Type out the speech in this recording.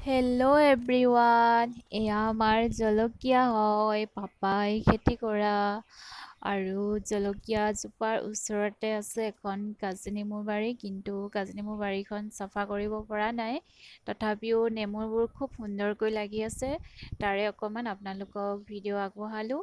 Hello' everyone, এয়া আমাৰ জলকীয়া হয় পাপাই খেতি কৰা। আৰু জলকীয়া জোপাৰ ওচৰতে আছে এখন কাজি নেমুৰ বাৰী, কিন্তু কাজি নেমুৰ বাৰীখন চাফা কৰিব পৰা নাই। তথাপিও নেমুবোৰ খুব সুন্দৰকৈ লাগি আছে, তাৰে অকণমান আপোনালোকক ভিডিঅ' আগবঢ়ালোঁ।